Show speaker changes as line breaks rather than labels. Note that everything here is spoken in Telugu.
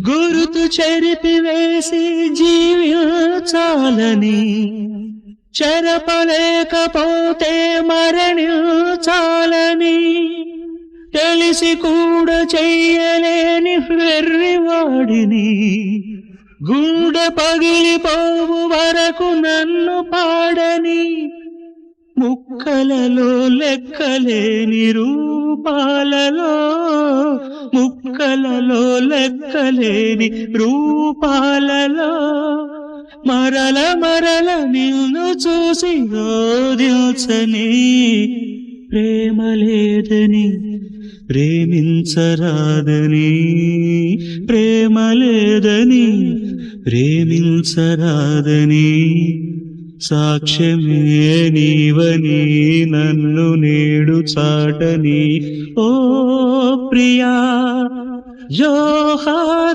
గురుతు చెరిపివేసి జీవించాలని, చెరపలేకపోతే మరణించాలని, తెలిసి కూడా చెయ్యలేని వెర్రివాడిని, గుండె పగిలిపోవు వరకు నన్ను పాడని, ముక్కలలో లెక్కలేని రూపాలలో, ముక్కలలో లెక్కలేని రూపాలలో, మరల మరల నిన్ను చూసి రోదించని, ప్రేమ లేదని ప్రేమించరాదని, ప్రేమ లేదని ప్రేమించరాదని, సాక్ష్యమే నీవని నన్ను నేడు చాటని, ఓ ప్రియా జోహారు.